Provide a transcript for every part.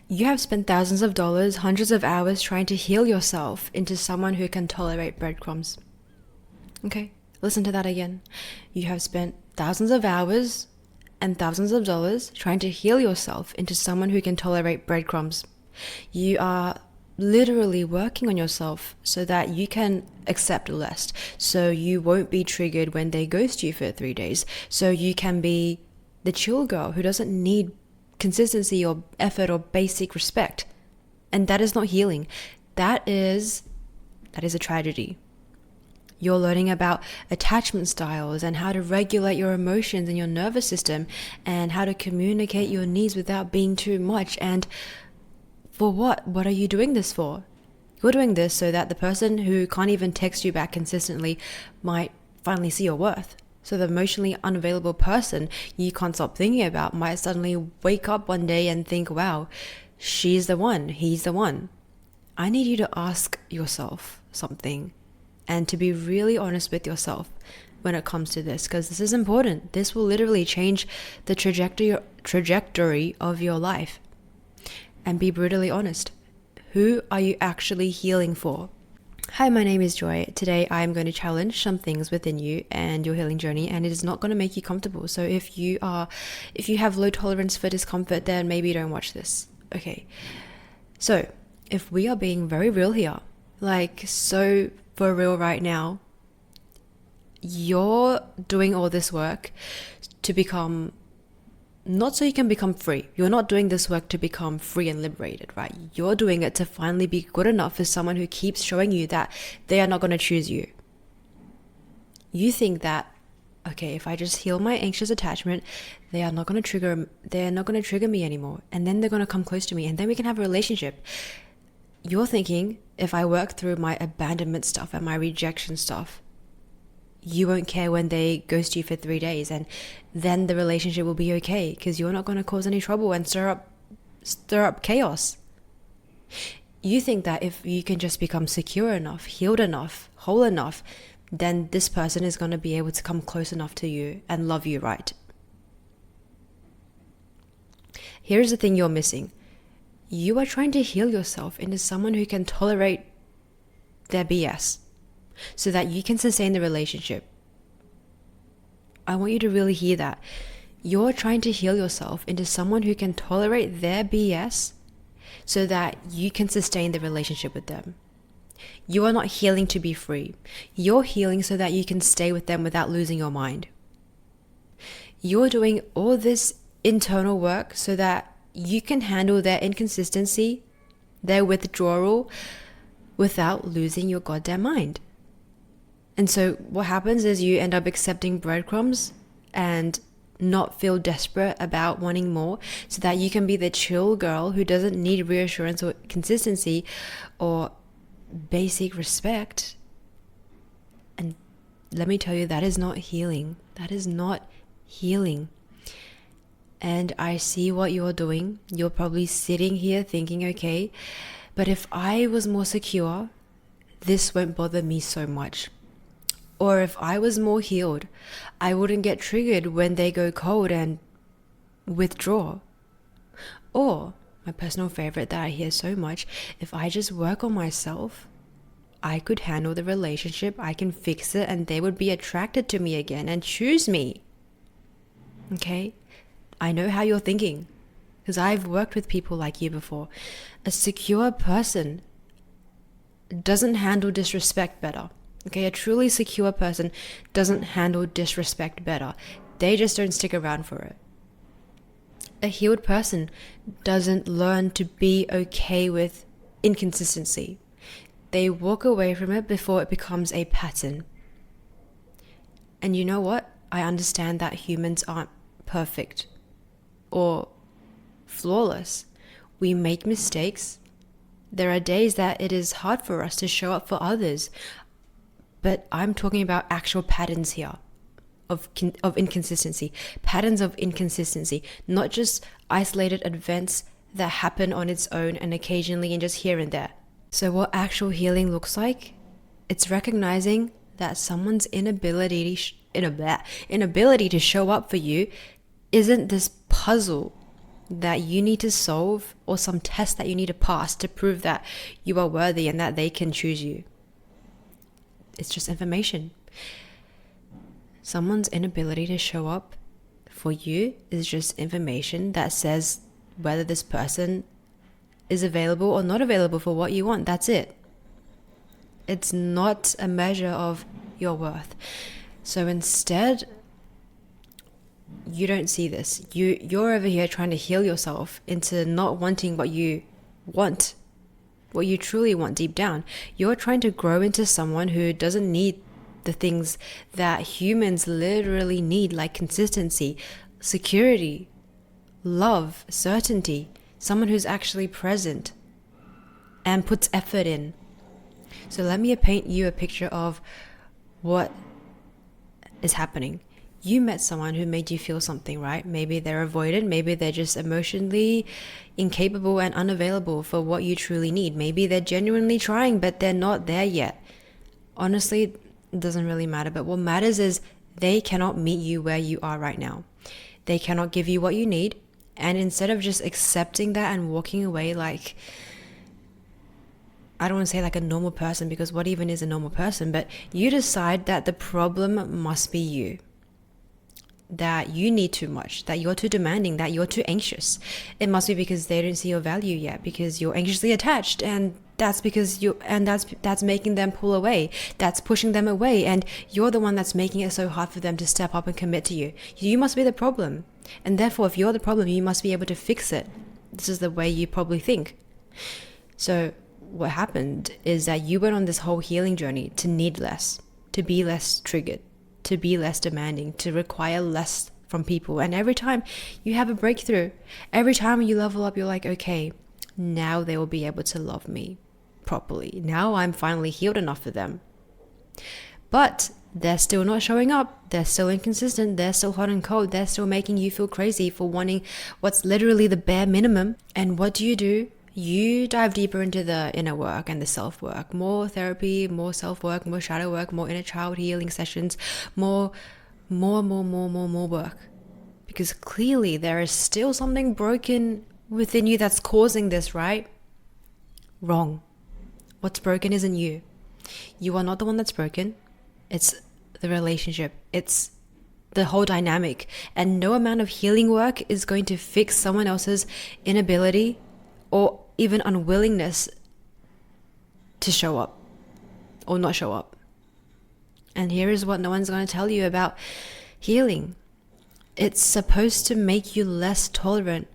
You have spent thousands of dollars, hundreds of hours trying to heal yourself into someone who can tolerate breadcrumbs. Okay, listen to that again. You have spent thousands of hours and thousands of dollars trying to heal yourself into someone who can tolerate breadcrumbs. You are literally working on yourself so that you can accept less, so you won't be triggered when they ghost you for 3 days, so you can be the chill girl who doesn't need consistency or effort or basic respect. And that is not healing. That is a tragedy. You're learning about attachment styles and how to regulate your emotions and your nervous system and how to communicate your needs without being too much. And for what? What are you doing this for? You're doing this so that the person who can't even text you back consistently might finally see your worth. So the emotionally unavailable person you can't stop thinking about might suddenly wake up one day and think, wow, she's the one, he's the one. I need you to ask yourself something and to be really honest with yourself when it comes to this, because this is important. This will literally change the trajectory of your life. And be brutally honest. Who are you actually healing for? Hi, my name is Joy. Today I am going to challenge some things within you and your healing journey, and it is not going to make you comfortable. So if you have low tolerance for discomfort, then maybe don't watch this. Okay. So if we are being very real here, like so for real right now, you're doing all this work to become, not so you can become free. You're not doing this work to become free and liberated, right? You're doing it to finally be good enough for someone who keeps showing you that they are not going to choose you. You think that, okay, if I just heal my anxious attachment, they are not going to trigger me anymore. And then they're going to come close to me and then we can have a relationship. You're thinking, if I work through my abandonment stuff and my rejection stuff, you won't care when they ghost you for 3 days, and then the relationship will be okay because you're not going to cause any trouble and stir up chaos. You think that if you can just become secure enough, healed enough, whole enough, then this person is going to be able to come close enough to you and love you right. Here's the thing you're missing. You are trying to heal yourself into someone who can tolerate their BS, so that you can sustain the relationship. I want you to really hear that. You're trying to heal yourself into someone who can tolerate their BS so that you can sustain the relationship with them. You are not healing to be free. You're healing so that you can stay with them without losing your mind. You're doing all this internal work so that you can handle their inconsistency, their withdrawal, without losing your goddamn mind. And so what happens is you end up accepting breadcrumbs and not feel desperate about wanting more, so that you can be the chill girl who doesn't need reassurance or consistency or basic respect. And let me tell you, that is not healing. That is not healing. And I see what you're doing. You're probably sitting here thinking, okay, but if I was more secure, this won't bother me so much. Or if I was more healed, I wouldn't get triggered when they go cold and withdraw. Or, my personal favorite that I hear so much, if I just work on myself, I could handle the relationship, I can fix it, and they would be attracted to me again and choose me. Okay? I know how you're thinking, because I've worked with people like you before. A secure person doesn't handle disrespect better. Okay, a truly secure person doesn't handle disrespect better. They just don't stick around for it. A healed person doesn't learn to be okay with inconsistency. They walk away from it before it becomes a pattern. And you know what? I understand that humans aren't perfect or flawless. We make mistakes. There are days that it is hard for us to show up for others. But I'm talking about actual patterns here of inconsistency. Patterns of inconsistency, not just isolated events that happen on its own and occasionally and just here and there. So what actual healing looks like? It's recognizing that someone's inability to show up for you isn't this puzzle that you need to solve or some test that you need to pass to prove that you are worthy and that they can choose you. It's just information. Someone's inability to show up for you is just information that says whether this person is available or not available for what you want. That's it. It's not a measure of your worth. So instead, you don't see this. You're over here trying to heal yourself into not wanting what you want, what you truly want deep down. You're trying to grow into someone who doesn't need the things that humans literally need, like consistency, security, love, certainty, someone who's actually present and puts effort in. So let me paint you a picture of what is happening. You met someone who made you feel something, right? Maybe they're avoidant, maybe they're just emotionally incapable and unavailable for what you truly need. Maybe they're genuinely trying, but they're not there yet. Honestly, it doesn't really matter, but what matters is they cannot meet you where you are right now. They cannot give you what you need, and instead of just accepting that and walking away like, I don't want to say like a normal person, because what even is a normal person, but you decide that the problem must be you. That you need too much, that you're too demanding, that you're too anxious. It must be because they don't see your value yet, because you're anxiously attached, and that's because that's making them pull away. That's pushing them away, and you're the one that's making it so hard for them to step up and commit to you. You must be the problem. And therefore, if you're the problem, you must be able to fix it. This is the way you probably think. So what happened is that you went on this whole healing journey to need less, to be less triggered, to be less demanding, to require less from people. And every time you have a breakthrough, every time you level up, you're like, okay, now they will be able to love me properly. Now I'm finally healed enough for them. But they're still not showing up. They're still inconsistent. They're still hot and cold. They're still making you feel crazy for wanting what's literally the bare minimum. And what do? You dive deeper into the inner work and the self-work. More therapy, more self-work, more shadow work, more inner child healing sessions, more work. Because clearly there is still something broken within you that's causing this, right? Wrong. What's broken isn't you. You are not the one that's broken. It's the relationship. It's the whole dynamic. And no amount of healing work is going to fix someone else's inability or even unwillingness to show up or not show up. And here is what no one's going to tell you about healing. It's supposed to make you less tolerant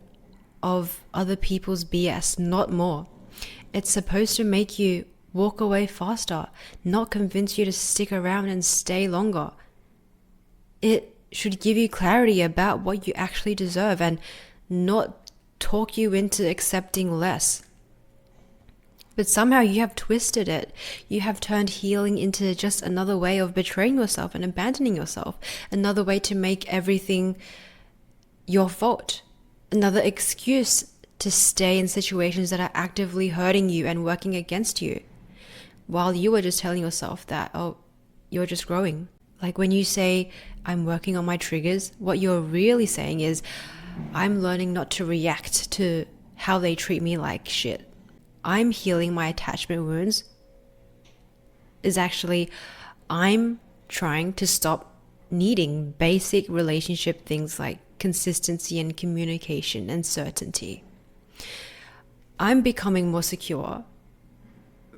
of other people's BS, not more. It's supposed to make you walk away faster, not convince you to stick around and stay longer. It should give you clarity about what you actually deserve and not talk you into accepting less. But somehow you have twisted it. You have turned healing into just another way of betraying yourself and abandoning yourself. Another way to make everything your fault. Another excuse to stay in situations that are actively hurting you and working against you. While you were just telling yourself that, oh, you're just growing. Like when you say, I'm working on my triggers, what you're really saying is, I'm learning not to react to how they treat me like shit. I'm healing my attachment wounds. Is actually, I'm trying to stop needing basic relationship things like consistency and communication and certainty. I'm becoming more secure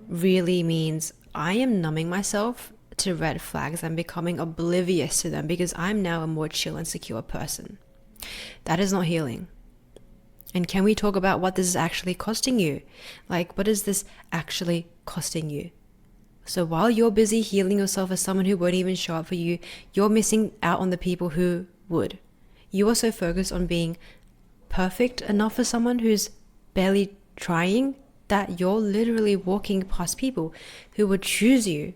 really means I am numbing myself to red flags and becoming oblivious to them because I'm now a more chill and secure person. That is not healing. And can we talk about what this is actually costing you? Like, what is this actually costing you? So while you're busy healing yourself as someone who won't even show up for you, you're missing out on the people who would. You are so focused on being perfect enough for someone who's barely trying that you're literally walking past people who would choose you,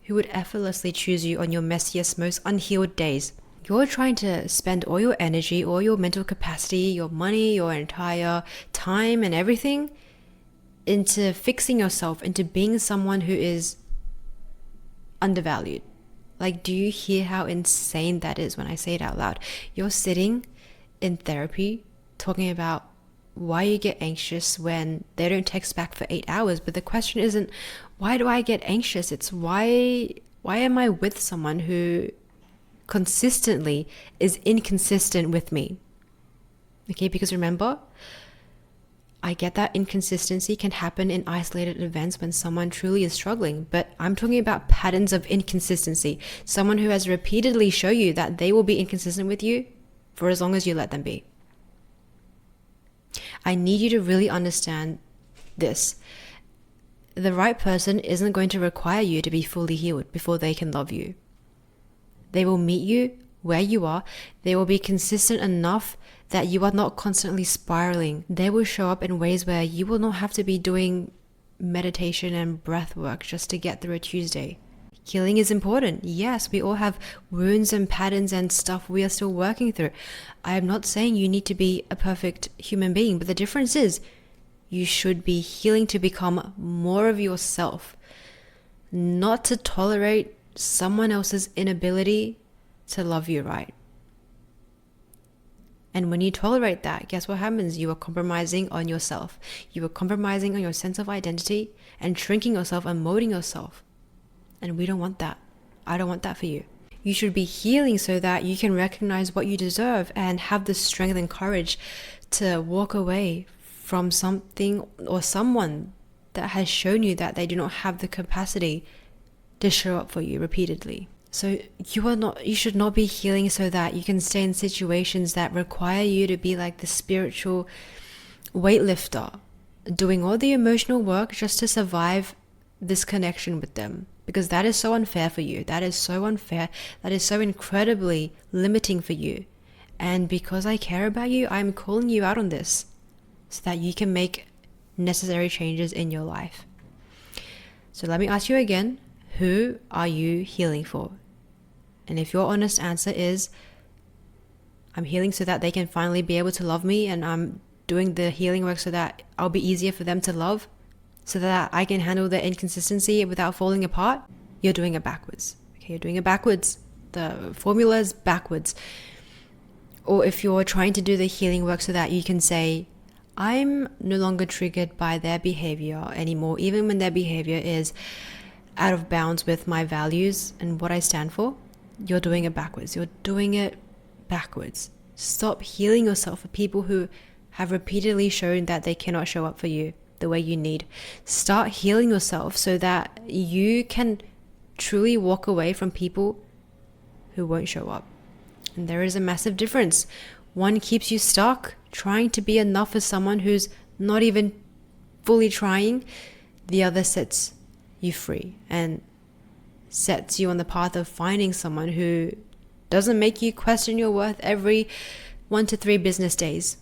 who would effortlessly choose you on your messiest, most unhealed days. You're trying to spend all your energy, all your mental capacity, your money, your entire time and everything into fixing yourself, into being someone who is undervalued. Like, do you hear how insane that is when I say it out loud? You're sitting in therapy talking about why you get anxious when they don't text back for 8 hours. But the question isn't, why do I get anxious? It's why am I with someone who consistently is inconsistent with me? Okay, because remember, I get that inconsistency can happen in isolated events when someone truly is struggling, but I'm talking about patterns of inconsistency. Someone who has repeatedly shown you that they will be inconsistent with you for as long as you let them be. I need you to really understand this. The right person isn't going to require you to be fully healed before they can love you. They will meet you where you are. They will be consistent enough that you are not constantly spiraling. They will show up in ways where you will not have to be doing meditation and breath work just to get through a Tuesday. Healing is important. Yes, we all have wounds and patterns and stuff we are still working through. I am not saying you need to be a perfect human being, but the difference is you should be healing to become more of yourself, not to tolerate someone else's inability to love you right. And when you tolerate that, guess what happens? You are compromising on yourself. You are compromising on your sense of identity and shrinking yourself and molding yourself. And we don't want that. I don't want that for you. You should be healing so that you can recognize what you deserve and have the strength and courage to walk away from something or someone that has shown you that they do not have the capacity to show up for you repeatedly. So you should not be healing so that you can stay in situations that require you to be like the spiritual weightlifter, doing all the emotional work just to survive this connection with them. Because that is so unfair for you. That is so unfair. That is so incredibly limiting for you. And because I care about you, I'm calling you out on this so that you can make necessary changes in your life. So let me ask you again, who are you healing for? And if your honest answer is, I'm healing so that they can finally be able to love me, and I'm doing the healing work so that I'll be easier for them to love, so that I can handle the inconsistency without falling apart, you're doing it backwards. Okay, you're doing it backwards. The formula is backwards. Or if you're trying to do the healing work so that you can say, I'm no longer triggered by their behavior anymore, even when their behavior is out of bounds with my values and what I stand for, you're doing it backwards. You're doing it backwards. Stop healing yourself for people who have repeatedly shown that they cannot show up for you the way you need. Start healing yourself so that you can truly walk away from people who won't show up. And there is a massive difference. One keeps you stuck, trying to be enough for someone who's not even fully trying. The other sets you free and sets you on the path of finding someone who doesn't make you question your worth every 1 to 3 business days.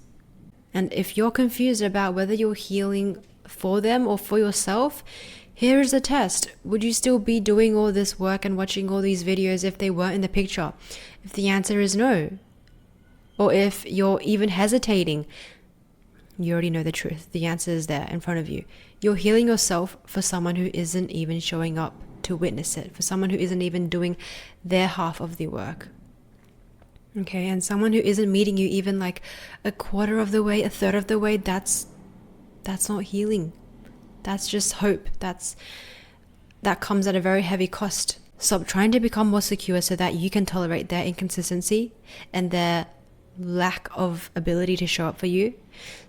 And if you're confused about whether you're healing for them or for yourself, here's the test. Would you still be doing all this work and watching all these videos if they weren't in the picture? If the answer is no, or if you're even hesitating, you already know the truth. The answer is there in front of you. You're healing yourself for someone who isn't even showing up to witness it, for someone who isn't even doing their half of the work. Okay, and someone who isn't meeting you even like a quarter of the way, a third of the way, that's not healing. That's just hope. That comes at a very heavy cost. Stop trying to become more secure so that you can tolerate their inconsistency and their lack of ability to show up for you.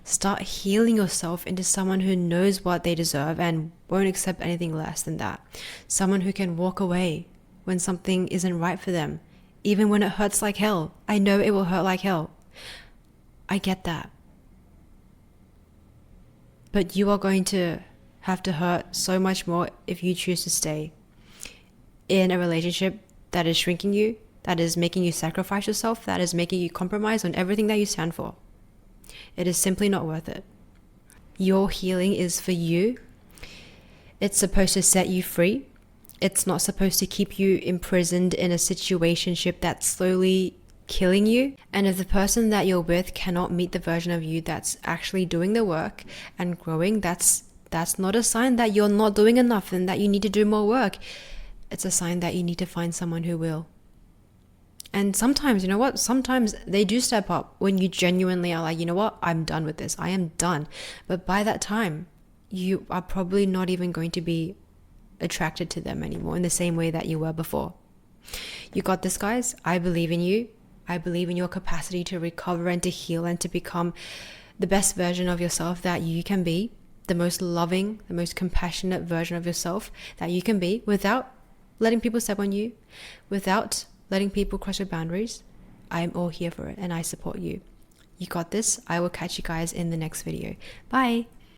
Start healing yourself into someone who knows what they deserve and won't accept anything less than that. Someone who can walk away when something isn't right for them, even when it hurts like hell. I know it will hurt like hell. I get that. But you are going to have to hurt so much more if you choose to stay in a relationship that is shrinking you, that is making you sacrifice yourself, that is making you compromise on everything that you stand for. It is simply not worth it. Your healing is for you. It's supposed to set you free. It's not supposed to keep you imprisoned in a situationship that's slowly killing you. And if the person that you're with cannot meet the version of you that's actually doing the work and growing, that's not a sign that you're not doing enough and that you need to do more work. It's a sign that you need to find someone who will. And sometimes, you know what? Sometimes they do step up when you genuinely are like, you know what? I'm done with this. I am done. But by that time, you are probably not even going to be attracted to them anymore in the same way that you were before. You got this, guys. I believe in you. I believe in your capacity to recover and to heal and to become the best version of yourself that you can be, the most loving, the most compassionate version of yourself that you can be, without letting people step on you, without letting people cross your boundaries. I'm all here for it and I support you. You got this. I will catch you guys in the next video. Bye.